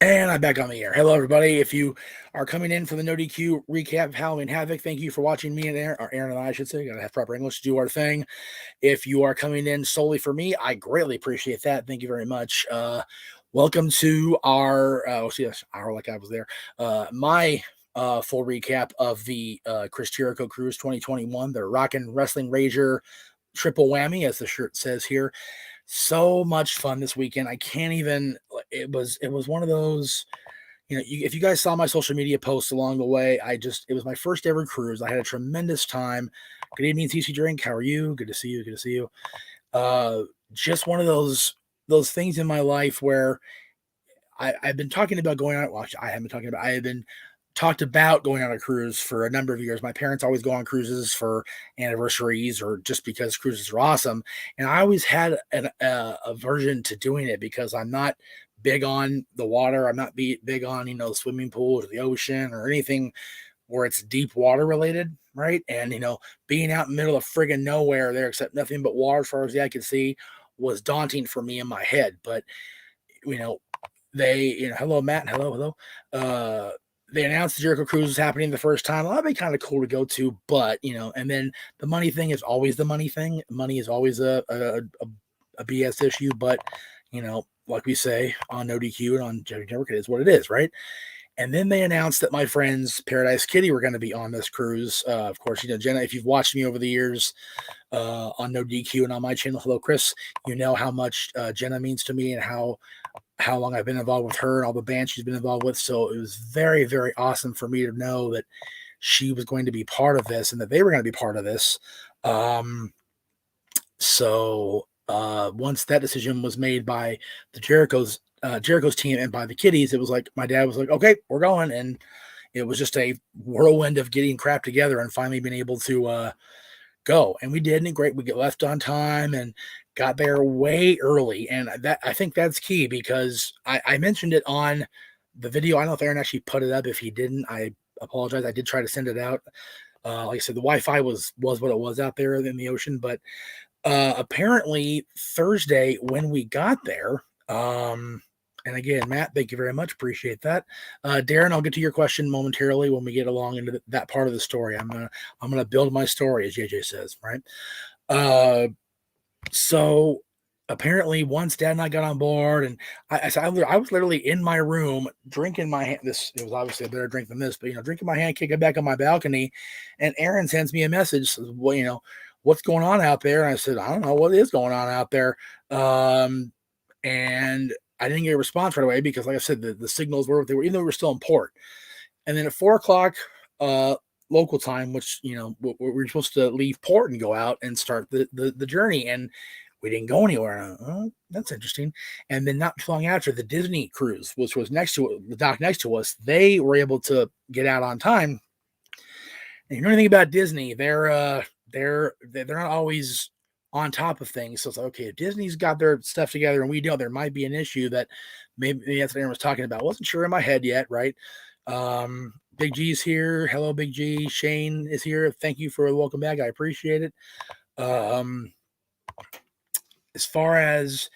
And I'm back on the air. Hello, everybody. If you are coming in for the No DQ recap of Halloween Havoc, thank you for watching me and Aaron, or Aaron and I should say. Gotta have proper English to do our thing. If you are coming in solely for me, I greatly appreciate that. Thank you very much. Welcome to our, hour like I was there. My full recap of the CHRIS Jericho Cruise 2021, the Rockin' Wrestling Rager triple whammy, as the shirt says here. So much fun this weekend. I can't even. It was one of those. If you guys saw my social media posts along the way, it was my first ever cruise. I had a tremendous time. Good evening, TC Drink. How are you? Good to see you. Good to see you. Uh, just one of those things in my life where I've been talking about going on. Well, I haven't been talking about. I have been talked about going on a cruise for a number of years. My parents always go on cruises for anniversaries or just because cruises are awesome. And I always had an aversion to doing it because I'm not big on the water. I'm not big on, the swimming pool or the ocean or anything where it's deep water related. Right. And, being out in the middle of friggin' nowhere there, except nothing but water as far as the eye could see, was daunting for me in my head. But, you know, hello, Matt. Hello. They announced the Jericho Cruise was happening the first time. Well, that'd be kind of cool to go to, but and then the money thing is always the money thing. Money is always a BS issue, but like we say on No DQ and on Jerry Network, it is what it is, right? And then they announced that my friends Paradise Kitty were going to be on this cruise. Of course, Jenna, if you've watched me over the years on No DQ and on my channel, hello, Chris, you know how much Jenna means to me and how long I've been involved with her and all the bands she's been involved with. So it was very, very awesome for me to know that she was going to be part of this and that they were going to be part of this. Once that decision was made by the Jericho's team and by the Kitties, it was like my dad was like, "Okay, we're going," and it was just a whirlwind of getting crap together and finally being able to go. And we did, and great. We get left on time and got there way early. And that I think that's key because I mentioned it on the video. I don't know if Aaron actually put it up. If he didn't, I apologize. I did try to send it out. Like I said, the Wi-Fi was what it was out there in the ocean, but apparently Thursday when we got there, and again, Matt, thank you very much. Appreciate that. Darren, I'll get to your question momentarily when we get along into that part of the story. I'm gonna build my story, as JJ says, right? So apparently, once Dad and I got on board, and I was literally in my room drinking my hand. It was obviously a better drink than this, but drinking my hand, kicking back on my balcony, and Aaron sends me a message. Says, well, what's going on out there? And I said, I don't know what is going on out there. And I didn't get a response right away because, like I said, the signals were what they were, even though we were still in port. And then at 4 o'clock local time, which we're supposed to leave port and go out and start the journey, and we didn't go anywhere. Oh, that's interesting. And then not too long after, the Disney cruise, which was next to the dock next to us, they were able to get out on time. And you know anything about Disney, they're not always on top of things. So it's like, okay, if Disney's got their stuff together and we don't, there might be an issue that maybe that's what Aaron was talking about. Wasn't sure in my head yet, right? Big G's here. Hello, Big G. Shane is here. Thank you for the welcome back. I appreciate it. As far as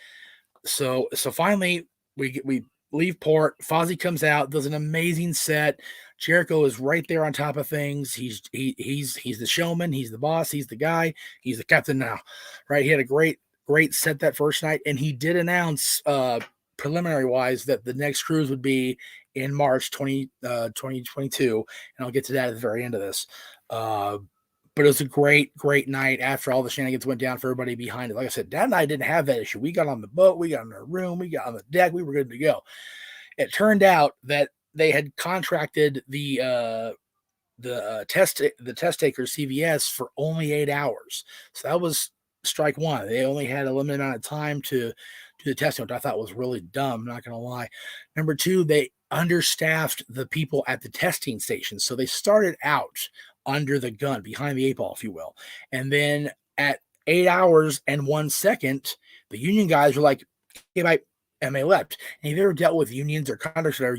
so finally we leave port. Fozzy comes out, does an amazing set. Jericho is right there on top of things. He's the showman. He's the boss. He's the guy. He's the captain now, right? He had a great set that first night, and he did announce preliminary wise that the next cruise would be in March 2022, and I'll get to that at the very end of this. But it was a great night after all the shenanigans went down for everybody behind it. Like I said, Dad and I didn't have that issue. We got on the boat, we got in our room, we got on the deck, we were good to go. It turned out that they had contracted the test taker CVS for only 8 hours. So that was strike one. They only had a limited amount of time to do the testing, which I thought was really dumb, not gonna lie. Number two, they understaffed the people at the testing station. So they started out under the gun, behind the 8 ball, if you will. And then at 8 hours and 1 second, the union guys were like, okay, bye. And they left. And if you've ever dealt with unions or contracts, whatever,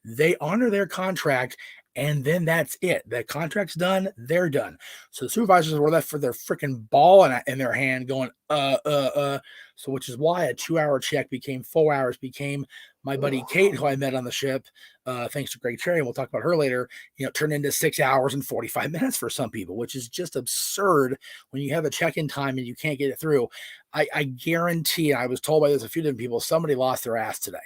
they honor their contract and then that's it. The contract's done, they're done. So the supervisors were left for their freaking ball in their hand going, So which is why a 2-hour check became 4 hours, became my buddy Kate, who I met on the ship, thanks to Greg Cherry, and we'll talk about her later, turned into 6 hours and 45 minutes for some people, which is just absurd when you have a check-in time and you can't get it through. I guarantee, I was told by this a few different people, somebody lost their ass today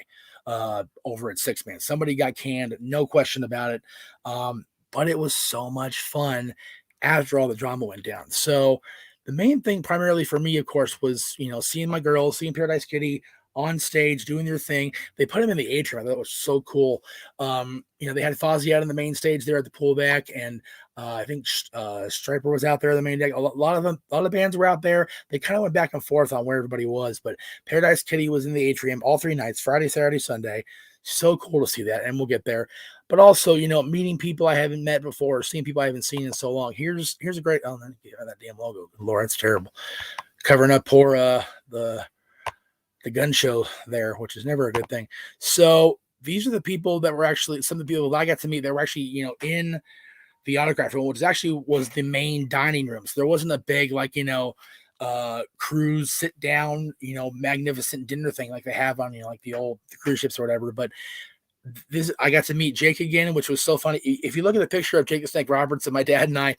over at Six Man. Somebody got canned, no question about it. But it was so much fun after all the drama went down. So the main thing primarily for me, of course, was, seeing my girls, seeing Paradise Kitty on stage doing their thing. They put him in the atrium. I thought it was so cool. They had Fozzy out on the main stage there at the pool deck, and I think Striper was out there on the main deck. A lot of bands were out there. They kind of went back and forth on where everybody was, but Paradise Kitty was in the atrium all 3 nights, Friday, Saturday, Sunday. So cool to see that, and we'll get there. But also, meeting people I haven't met before, seeing people I haven't seen in so long. Here's a great, that damn logo. Lord, it's terrible. Covering up poor the gun show there, which is never a good thing. So these are the people that were actually, some of the people that I got to meet that were actually, in the autograph room, which actually was the main dining room. So there wasn't a big, cruise sit down, magnificent dinner thing like they have on, the old cruise ships or whatever. But I got to meet Jake again, which was so funny. If you look at the picture of Jake the Snake Roberts and my dad and I,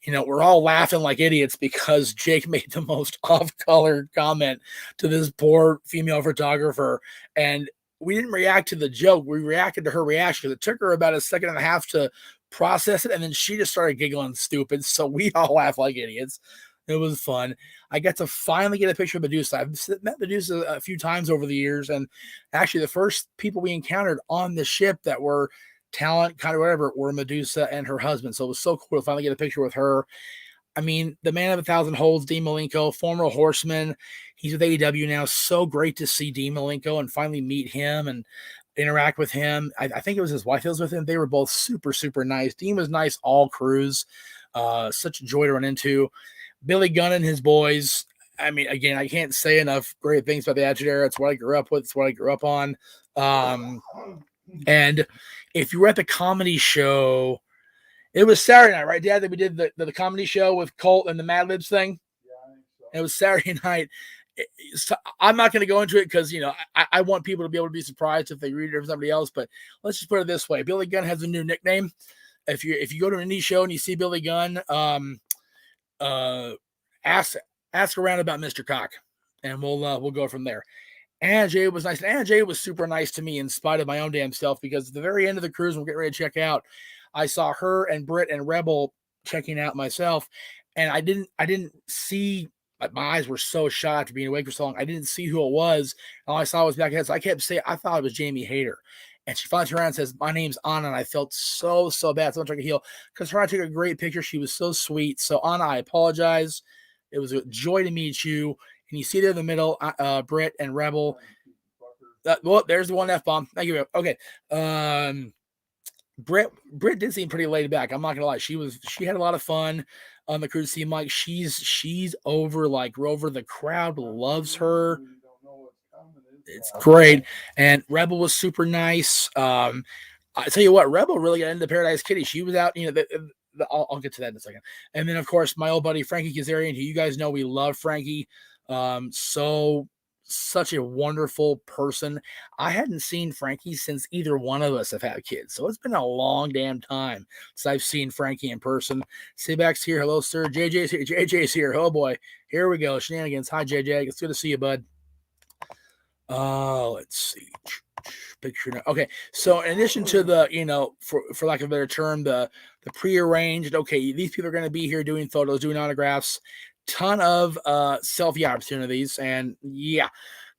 we're all laughing like idiots because Jake made the most off-color comment to this poor female photographer. And we didn't react to the joke. We reacted to her reaction. It took her about a second and a half to process it. And then she just started giggling stupid. So we all laughed like idiots. It was fun. I got to finally get a picture of Medusa. I've met Medusa a few times over the years, and actually the first people we encountered on the ship that were talent, kind of whatever, were Medusa and her husband. So it was so cool to finally get a picture with her. I mean, the man of 1,000 holds, Dean Malenko, former Horseman. He's with AEW now. So great to see Dean Malenko and finally meet him and interact with him. I think it was his wife who was with him. They were both super, super nice. Dean was nice all cruise. Such a joy to run into. Billy Gunn and his boys. I mean, again, I can't say enough great things about the Attitude Era. It's what I grew up with. It's what I grew up on. And if you were at the comedy show, it was Saturday night, right, Dad, that we did the comedy show with Colt and the Mad Libs thing? Yeah, I think so. It was Saturday night. I'm not going to go into it because, I want people to be able to be surprised if they read it from somebody else. But let's just put it this way. Billy Gunn has a new nickname. If you go to an indie show and you see Billy Gunn, ask around about Mr. Cock, and we'll go from there. Anna Jay was nice. Anna Jay was super nice to me in spite of my own damn self, because at the very end of the cruise, we're getting ready to check out, I saw her and Britt and Rebel checking out myself, and I didn't see. My eyes were so shot after being awake for so long. I didn't see who it was. All I saw was back ahead. So I kept saying, I thought it was Jamie Hayter. And she finally turned around and says, "My name's Anna." And I felt so bad. So much like a heel, because her and I took a great picture. She was so sweet. So Anna, I apologize. It was a joy to meet you. And you see there in the middle, Britt and Rebel. Well, there's the one F-bomb. Thank you. Okay. Britt did seem pretty laid back. I'm not gonna lie. She had a lot of fun on the cruise. Seemed like she's over Rover. The crowd loves her. It's great. And Rebel was super nice. I tell you what, Rebel really got into Paradise Kitty. She was out, I'll get to that in a second. And then, of course, my old buddy Frankie Kazarian, who you guys know we love Frankie. Such a wonderful person. I hadn't seen Frankie since either one of us have had kids. So it's been a long damn time since I've seen Frankie in person. Sibak's here. Hello, sir. JJ's here. JJ's here. Oh, boy. Here we go. Shenanigans. Hi, JJ. It's good to see you, bud. Let's see. Picture now. Okay, so in addition to the, for lack of a better term, the prearranged, okay, these people are going to be here doing photos, doing autographs, ton of selfie opportunities, and yeah,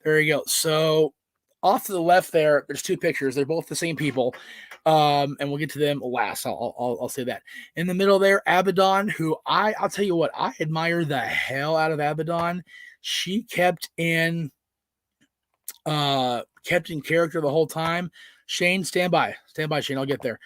there you go. So off to the left there's 2 pictures. They're both the same people, and we'll get to them last. I'll say that. In the middle there, Abaddon, who I'll tell you what, I admire the hell out of Abaddon. She kept in character the whole time. Shane, stand by, Shane. I'll get there.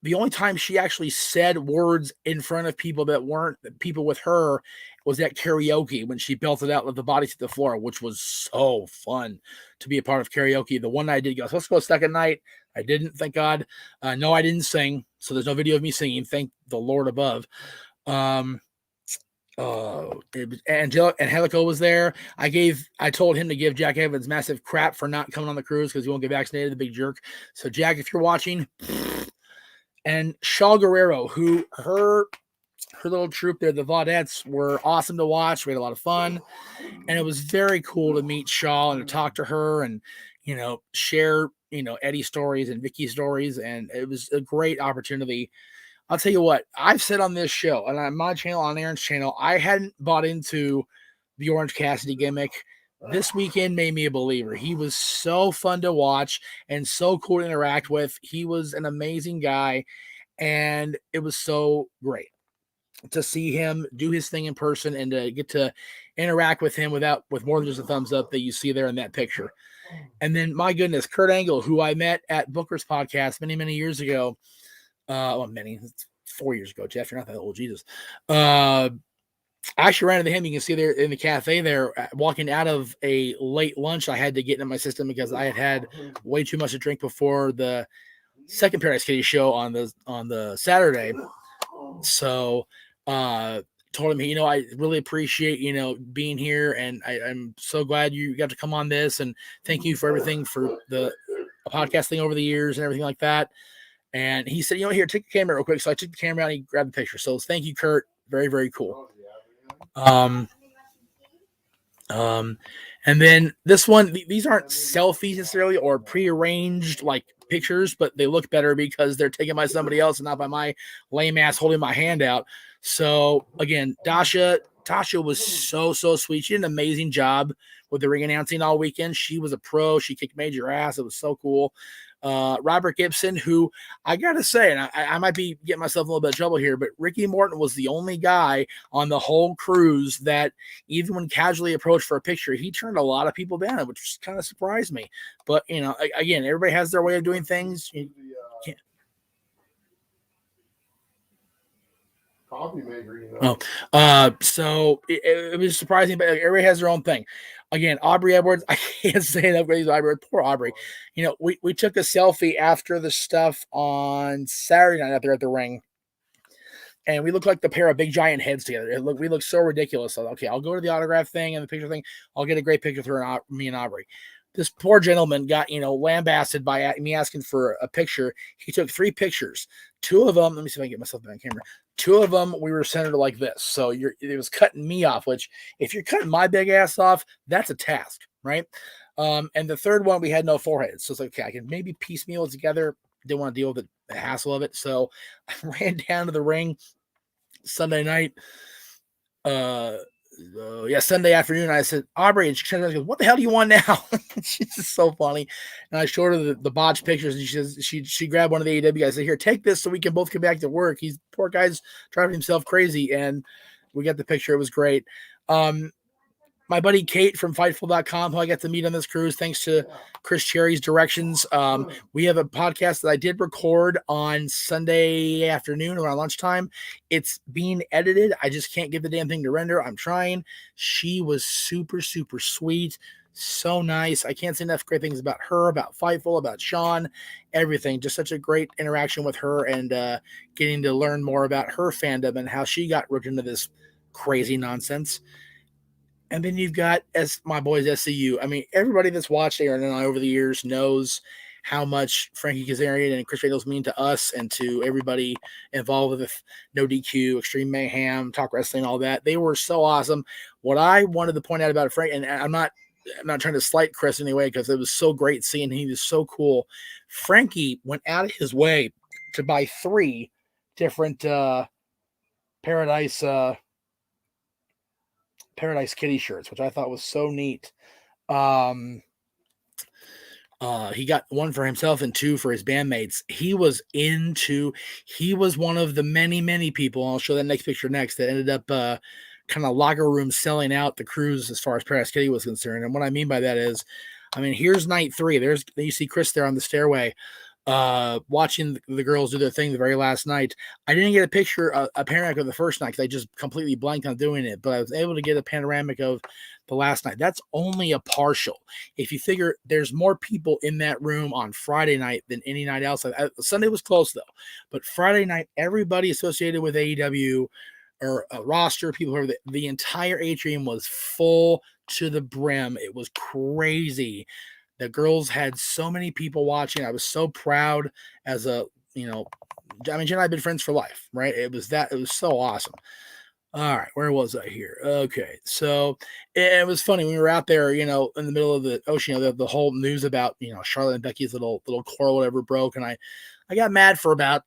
The only time she actually said words in front of people that weren't people with her was at karaoke when she belted out with the body to the floor, which was so fun to be a part of karaoke. The one night I did go, so let's go second night. I didn't, thank God. No, I didn't sing, so there's no video of me singing. Thank the Lord above. Angelico was there. I told him to give Jack Evans massive crap for not coming on the cruise because he won't get vaccinated, the big jerk. So Jack, if you're watching, and Shaw Guerrero, who her little troop there, the Vaudettes, were awesome to watch. We had a lot of fun, and it was very cool to meet Shaw and to talk to her and, share, Eddie stories and Vicky stories. And it was a great opportunity. I'll tell you what, I've said on this show and on my channel, on Aaron's channel, I hadn't bought into the Orange Cassidy gimmick. This weekend made me a believer. He was so fun to watch and so cool to interact with. He was an amazing guy, and it was so great to see him do his thing in person and to get to interact with him with more than just a thumbs up that you see there in that picture. And then, my goodness, Kurt Angle, who I met at Booker's podcast many, many years ago. 4 years ago, Jeff, you're not that old, Jesus. I actually ran into him. You can see there in the cafe there, walking out of a late lunch I had to get into my system because I had way too much to drink before the second Paradise Kitty show on the Saturday. So told him, I really appreciate, being here, and I'm so glad you got to come on this, and thank you for everything for the podcasting over the years and everything like that. And he said, here, take the camera real quick. So I took the camera and he grabbed the picture. So thank you, Kurt. Very, very cool. And then this one, these aren't selfies necessarily or prearranged like pictures, but they look better because they're taken by somebody else and not by my lame ass holding my hand out. So again, Tasha was so sweet. She did an amazing job with the ring announcing all weekend. She was a pro. She kicked major ass. It was so cool. Robert Gibson, who I gotta say, and I might be getting myself a little bit of trouble here, but Ricky Morton was the only guy on the whole cruise that, even when casually approached for a picture, he turned a lot of people down, which kind of surprised me. But again, everybody has their way of doing things. You can't. Coffee maker, So it was surprising, but everybody has their own thing. Again, Aubrey Edwards, I can't say enough praise to Aubrey. Poor Aubrey. We took a selfie after the stuff on Saturday night out there at the ring, and we looked like the pair of big giant heads together. We look so ridiculous. So, okay, I'll go to the autograph thing and the picture thing. I'll get a great picture through me and Aubrey. This poor gentleman got, lambasted by me asking for a picture. He took 3 pictures. 2 of them, let me see if I can get myself back on camera. 2 of them, we were centered like this. So it was cutting me off, which if you're cutting my big ass off, that's a task, right? And the third one, we had no forehead. So it's like, okay, I can maybe piecemeal it together. Didn't want to deal with the hassle of it. So I ran down to the ring Sunday night. Sunday afternoon, I said, Aubrey, and she goes, what the hell do you want now? She's just so funny. And I showed her the botched pictures, and she says she grabbed one of the AEW guys. I said, here, take this so we can both get back to work. Poor guy's driving himself crazy, and we got the picture. It was great. My buddy Kate from Fightful.com, who I got to meet on this cruise, thanks to Chris Cherry's directions. We have a podcast that I did record on Sunday afternoon around lunchtime. It's being edited. I just can't get the damn thing to render. I'm trying. She was super sweet. So nice. I can't say enough great things about her, about Fightful, about Sean, everything. Just such a great interaction with her, and getting to learn more about her fandom and how she got roped into this crazy nonsense. And then you've got my boys SCU. I mean, everybody that's watched Aaron and I over the years knows how much Frankie Kazarian and Chris Reynolds mean to us and to everybody involved with No DQ, Extreme Mayhem, Talk Wrestling, all that. They were so awesome. What I wanted to point out about Frank, and I'm not trying to slight Chris anyway, because it was so great seeing him. He was so cool. Frankie went out of his way to buy 3 different Paradise Kitty shirts, which I thought was so neat. He got 1 for himself and 2 for his bandmates. He was one of the many people, I'll show that next picture next, that ended up kind of locker room selling out the cruise as far as Paradise Kitty was concerned. And what I mean by that is, here's night 3. You see Chris there on the stairway. watching the girls do their thing the very last night. I didn't get a picture, a panoramic of the first night because I just completely blanked on doing it, but I was able to get a panoramic of the last night. That's only a partial. If you figure there's more people in that room on Friday night than any night else. Sunday was close though, but Friday night, everybody associated with AEW or a roster, people who are the entire atrium was full to the brim. It was crazy. The girls had so many people watching. I was so proud as a, Jen and I have been friends for life, right? It was so awesome. All right, where was I here? Okay, so it was funny when we were out there, in the middle of the ocean, the whole news about, Charlotte and Becky's little quarrel, whatever, broke, and I got mad for about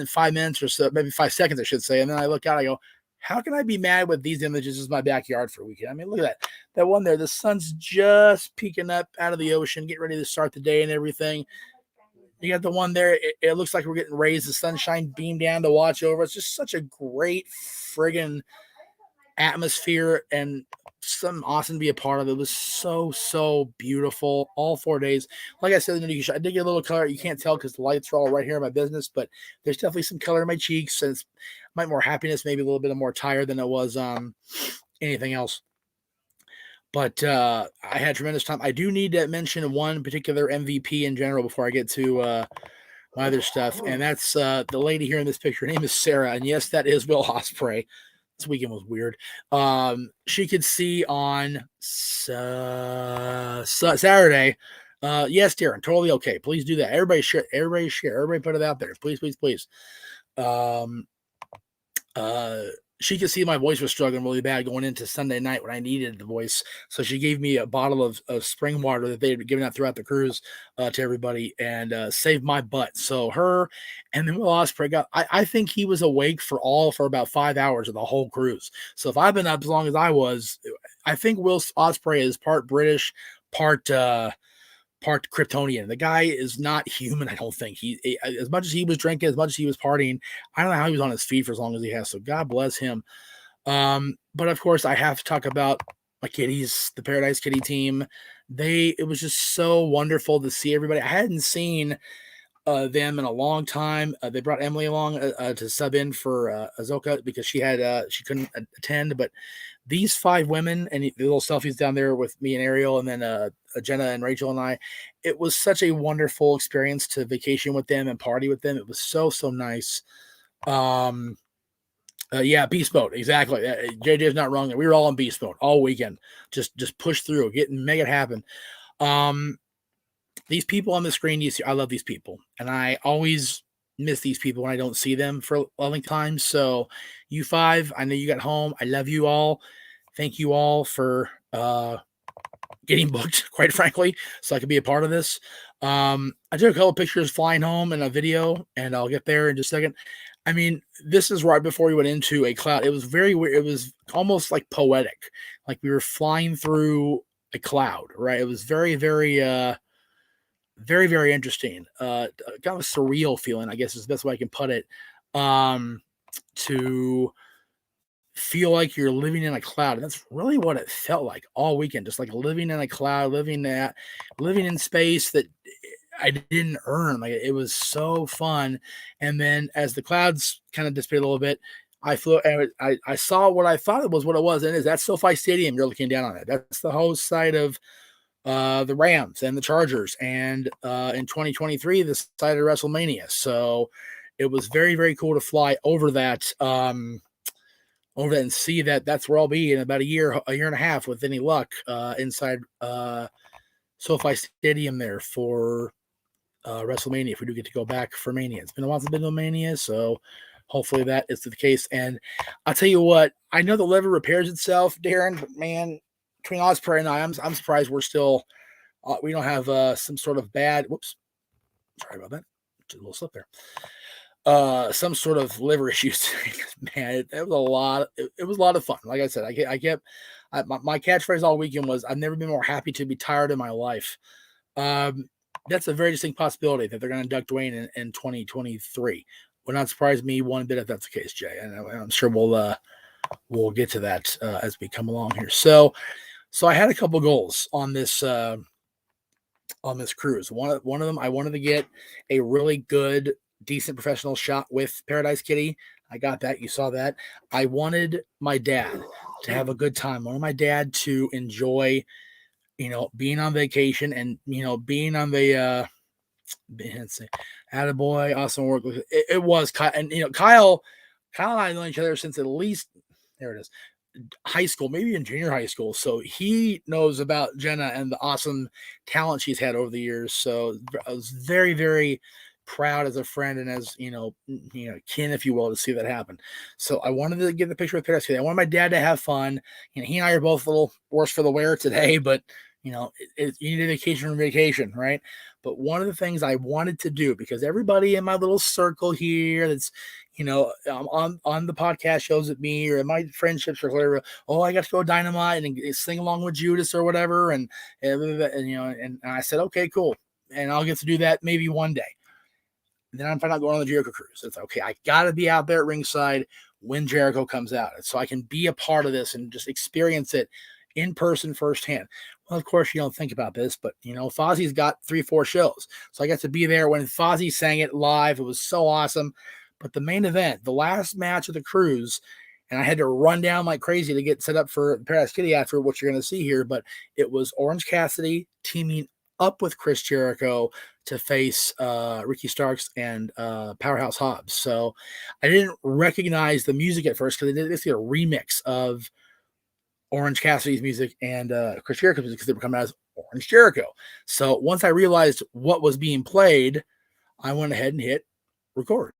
5 minutes or so, maybe 5 seconds, I should say, and then I look out, I go, how can I be mad with these images as my backyard for a weekend? I mean, look at that one there. The sun's just peeking up out of the ocean, getting ready to start the day and everything. You got the one there. It looks like we're getting raised. The sunshine beam down to watch over. It's just such a great friggin' atmosphere and something awesome to be a part of. It was so beautiful all 4 days. Like I said, I did get a little color. You can't tell because the lights are all right here in my business, but there's definitely some color in my cheeks, and it's might more happiness, maybe a little bit of more tired than it was anything else. But I had tremendous time. I do need to mention one particular MVP in general before I get to my other stuff, and that's the lady here in this picture. Her name is Sarah, and yes, that is Will Osprey. This weekend was weird. She could see on Saturday. Yes, Darren, totally okay. Please do that. Everybody share. Everybody put it out there. Please. She could see my voice was struggling really bad going into Sunday night when I needed the voice. So she gave me a bottle of spring water that they had given out throughout the cruise to everybody and saved my butt. So her and then Will Osprey I think he was awake for about 5 hours of the whole cruise. So if I've been up as long as I was, I think Will Osprey is part British, part Kryptonian. The guy is not human. I don't think he as much as he was drinking, as much as he was partying. I don't know how he was on his feet for as long as he has. So God bless him. But of course, I have to talk about my kitties, the Paradise Kitty team. It was just so wonderful to see everybody. I hadn't seen them in a long time. They brought Emily along to sub in for Azoka because she couldn't attend. But these 5 women and the little selfies down there with me and Ariel, and then Jenna and Rachel and I, it was such a wonderful experience to vacation with them and party with them. It was so nice. Yeah, beast mode, exactly. JJ's not wrong there. We were all in beast mode all weekend. Just push through, make it happen. These people on the screen, I love these people, and I always miss these people when I don't see them for a long time. So you 5, I know you got home. I love you all. Thank you all for getting booked, quite frankly, so I could be a part of this. I took a couple pictures flying home and a video, and I'll get there in just a second. I mean, this is right before we went into a cloud. It was very weird. It was almost like poetic, like we were flying through a cloud, right? It was very interesting. Kind of a surreal feeling, I guess is the best way I can put it. To feel like you're living in a cloud. And that's really what it felt like all weekend, just like living in a cloud, living in space that I didn't earn. Like it was so fun. And then as the clouds kind of dissipated a little bit, I flew and I saw what I thought it was what it was. And that's SoFi Stadium. You're looking down on it. That's the host side of the Rams and the Chargers. And in 2023, the side of WrestleMania. So it was very cool to fly over that and see that's where I'll be in about a year and a half with any luck inside SoFi Stadium there for WrestleMania if we do get to go back for Mania. It's been a while since I've been to Mania, so hopefully that is the case. And I'll tell you what, I know the lever repairs itself, Darren, but man, between Osprey and I'm surprised we're still we don't have some sort of bad. Whoops, sorry about that. Just a little slip there. Some sort of liver issues. Man, it was a lot. It was a lot of fun. Like I said, my catchphrase all weekend was, "I've never been more happy to be tired in my life." That's a very distinct possibility that they're going to induct Dwayne in 2023. Would not surprise me one bit if that's the case, Jay. And I'm sure we'll get to that as we come along here. So I had a couple goals on this on this cruise. One of them, I wanted to get a really good, decent professional shot with Paradise Kitty. I got that. You saw that. I wanted my dad to have a good time. I wanted my dad to enjoy, being on vacation and, being on the, attaboy, awesome work. It was Kyle. And, Kyle and I know each other since at least, there it is, high school, maybe in junior high school. So he knows about Jenna and the awesome talent she's had over the years. So I was very, very proud as a friend and as kin, if you will, to see that happen. So I wanted to get the picture with Paris. I wanted my dad to have fun. He and I are both a little worse for the wear today, but you need a vacation from vacation, right? But one of the things I wanted to do, because everybody in my little circle here that's on the podcast shows with me or in my friendships or whatever, oh, I got to go Dynamite and sing along with Judas or whatever, and I said, okay, cool, and I'll get to do that maybe one day. And then I'm finally going on the Jericho cruise. It's okay. I got to be out there at ringside when Jericho comes out, so I can be a part of this and just experience it in person firsthand. Well, of course, you don't think about this, but Fozzie's got 3-4 shows, so I got to be there when Fozzie sang it live. It was so awesome. But the main event, the last match of the cruise, and I had to run down like crazy to get set up for Paradise Kitty after what you're going to see here, but it was Orange Cassidy teaming up with Chris Jericho to face Ricky Starks and Powerhouse Hobbs. So I didn't recognize the music at first because they did basically a remix of Orange Cassidy's music and Chris Jericho's music because they were coming out as Orange Jericho. So once I realized what was being played, I went ahead and hit record.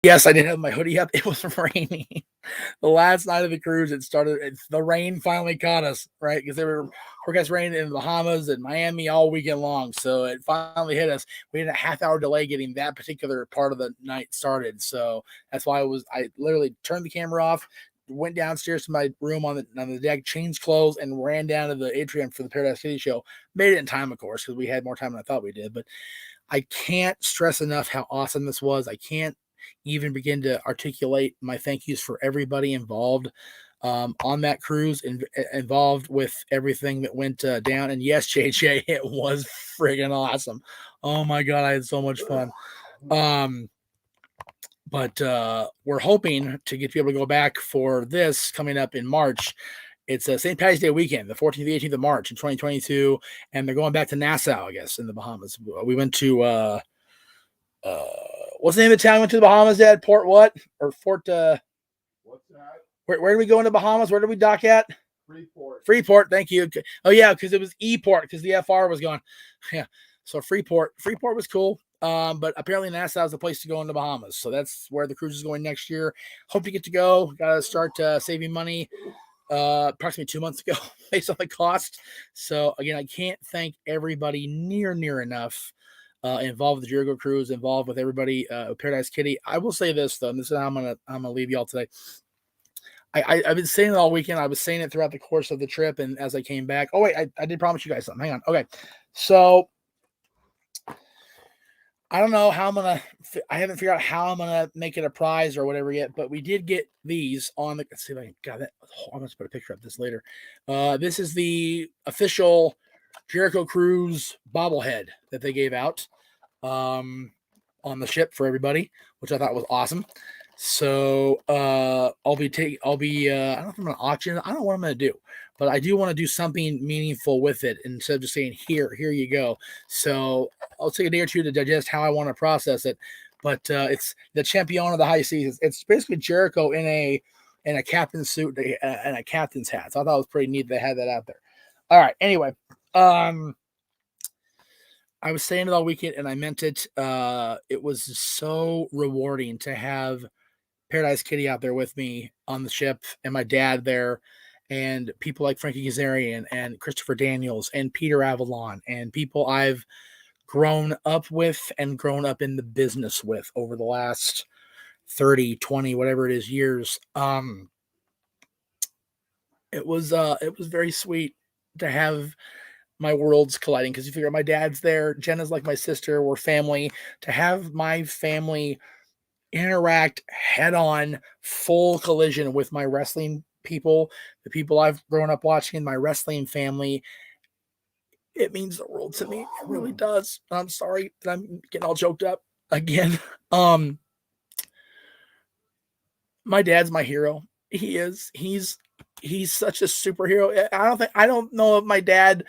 Yes, I did have my hoodie up. It was raining. The last night of the cruise, the rain finally caught us, right? Because they were forecast rain in the Bahamas and Miami all weekend long. So it finally hit us. We had a half-hour delay getting that particular part of the night started. So that's why I literally turned the camera off, went downstairs to my room on the deck, changed clothes, and ran down to the atrium for the Paradise City show. Made it in time, of course, because we had more time than I thought we did. But I can't stress enough how awesome this was. I can't even begin to articulate my thank yous for everybody involved on that cruise, involved with everything that went down. And yes, JJ, it was friggin' awesome. Oh my God, I had so much fun. But we're hoping to be able to go back for this coming up in March. It's a St. Patty's Day weekend, the 14th to the 18th of March in 2022, and they're going back to Nassau, I guess, in the Bahamas. We went to what's the name of the town we went to the Bahamas, Dad? Port what? Or Fort What's that? Where did we go in the Bahamas? Where did we dock at? Freeport, thank you. Oh yeah, because it was E-Port, because the FR was gone. Yeah. So Freeport was cool. But apparently Nassau is the place to go in the Bahamas. So that's where the cruise is going next year. Hope to get to go. Gotta start saving money approximately 2 months ago based on the cost. So again, I can't thank everybody near enough involved with the Jericho cruise, involved with everybody Paradise Kitty. I will say this though, and this is how I'm gonna leave y'all today. I've been saying it all weekend. I was saying it throughout the course of the trip, and as I came back. Oh wait, I did promise you guys something. Hang on. Okay, so I don't know how I'm gonna. I haven't figured out how I'm gonna make it a prize or whatever yet. But we did get these on the. Let's see if I got that. I'm gonna put a picture of this later. This is the official Jericho Cruise bobblehead that they gave out on the ship for everybody, which I thought was awesome. So I'll be I don't know if I'm gonna auction it. I don't know what I'm gonna do, but I do want to do something meaningful with it instead of just saying here you go. So I'll take a day or two to digest how I want to process it. But it's the champion of the high seas. It's basically Jericho in a captain's suit and a captain's hat. So I thought it was pretty neat they had that out there. All right. Anyway, I was saying it all weekend and I meant it. It was so rewarding to have Paradise Kitty out there with me on the ship and my dad there and people like Frankie Kazarian and Christopher Daniels and Peter Avalon and people I've grown up with and grown up in the business with over the last 30, 20, whatever it is years. It was very sweet to have my worlds colliding because you figure my dad's there, Jenna's like my sister, we're family. To have my family interact head on, full collision with my wrestling people, the people I've grown up watching in my wrestling family, it means the world to me. It really does. I'm sorry that I'm getting all choked up again. My dad's my hero. He is. He's such a superhero. I don't know if my dad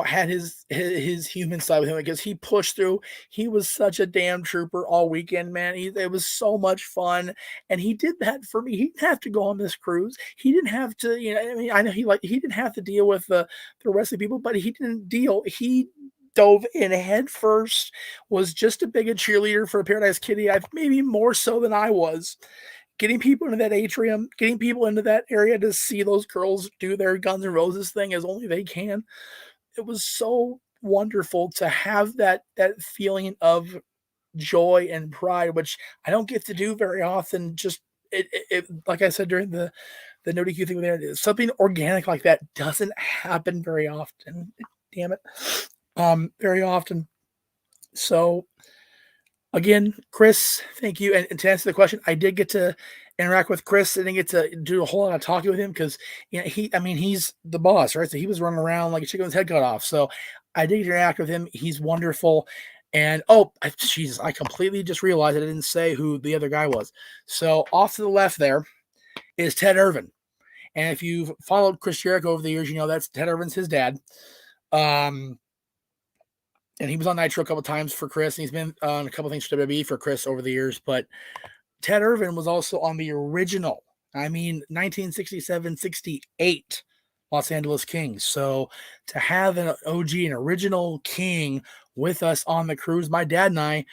had his human side with him because he pushed through. He was such a damn trooper all weekend, man. It was so much fun, and he did that for me. He didn't have to go on this cruise. He didn't have to, I mean, I know he didn't have to deal with the rest of the people, but he didn't deal. He dove in head first. Was just a big cheerleader for Paradise Kitty. Maybe more so than I was. Getting people into that atrium, getting people into that area to see those girls do their Guns N' Roses thing as only they can. It was so wonderful to have that feeling of joy and pride, which I don't get to do very often. Just it like I said during the no DQ thing there, something organic like that doesn't happen very often. Damn it, very often. So again, Chris, thank you. And to answer the question, I did get to interact with Chris. I didn't get to do a whole lot of talking with him because he's the boss, right? So he was running around like a chicken with his head cut off. So I did interact with him. He's wonderful. And Jesus, I completely just realized I didn't say who the other guy was. So off to the left there is Ted Irvin. And if you've followed Chris Jericho over the years, you know that's Ted Irvin's his dad. And he was on Nitro a couple times for Chris, and he's been on a couple things for WWE for Chris over the years. But Ted Irvin was also on the original, 1967, 68 Los Angeles Kings. So to have an OG, an original King with us on the cruise, my dad and I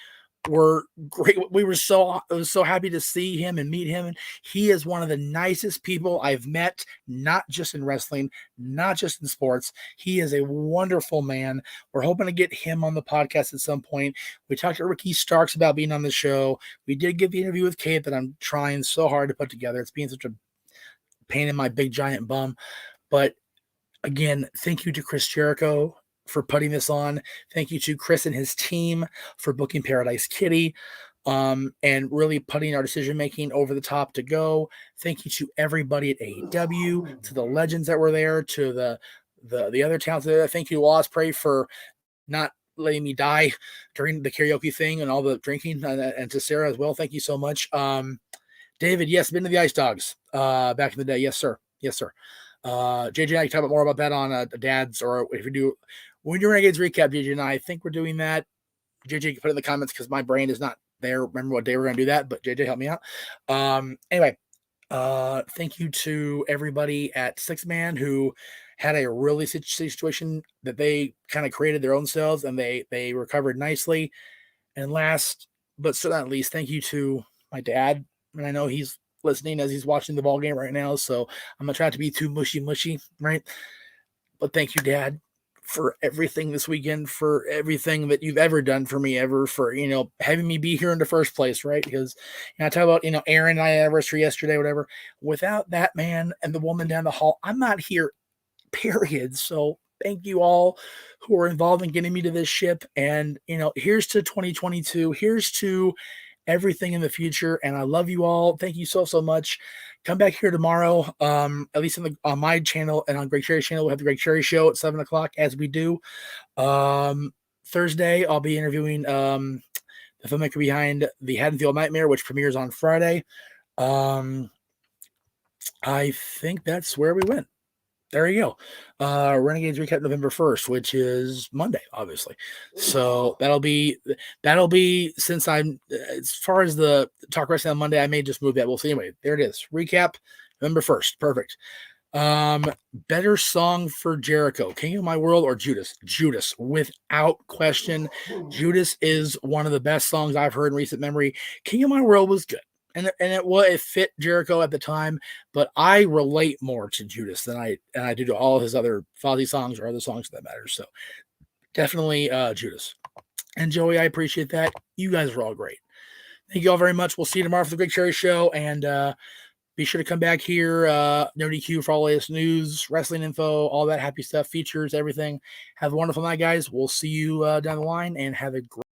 were great. We were so happy to see him and meet him. And he is one of the nicest people I've met, not just in wrestling, not just in sports. He is a wonderful man. We're hoping to get him on the podcast at some point. We talked to Ricky Starks about being on the show. We did get the interview with Kate that I'm trying so hard to put together. It's being such a pain in my big giant bum. But again, thank you to Chris Jericho for putting this on. Thank you to Chris and his team for booking Paradise Kitty and really putting our decision making over the top to go. Thank you to everybody at AEW, to the legends that were there, to the other talents there. Thank you to Osprey for not letting me die during the karaoke thing and all the drinking, and to Sarah as well. Thank you so much. David, yes, been to the Ice Dogs back in the day. Yes, sir. Yes, sir. JJ and I can talk about more about that on Dad's, or if we do, when we do Renegades recap, JJ and I think we're doing that. JJ can put it in the comments because my brain is not there. Remember what day we're going to do that, but JJ help me out. Anyway, thank you to everybody at Six Man who had a really situation that they kind of created their own selves and they recovered nicely. And last, but still not least, thank you to my dad. And I know he's listening as he's watching the ball game right now, so I'm not trying to be too mushy, right? But thank you, Dad, for everything this weekend, for everything that you've ever done for me, ever, for having me be here in the first place, right? Because I talk about Aaron and I anniversary yesterday, whatever. Without that man and the woman down the hall, I'm not here, period. So thank you all who are involved in getting me to this ship. And, here's to 2022. Here's to everything in the future. And I love you all. Thank you so much. Come back here tomorrow, at least on my channel and on Greg Cherry's channel. We'll have the Greg Cherry Show at 7:00, as we do. Thursday, I'll be interviewing the filmmaker behind The Haddonfield Nightmare, which premieres on Friday. I think that's where we went. There you go. Renegades recap November 1st, which is Monday, obviously. So that'll be since I'm as far as the talk wrestling on Monday, I may just move that. We'll see. Anyway, there it is. Recap November 1st. Perfect. Better song for Jericho, King of My World or Judas? Judas, without question. Judas is one of the best songs I've heard in recent memory. King of My World was good. And it fit Jericho at the time, but I relate more to Judas than I do to all of his other Fozzy songs or other songs that matter. So definitely Judas. And Joey, I appreciate that. You guys are all great. Thank you all very much. We'll see you tomorrow for the Greg Cherry Show, and be sure to come back here, No DQ, for all latest news, wrestling info, all that happy stuff, features, everything. Have a wonderful night, guys. We'll see you down the line, and have a great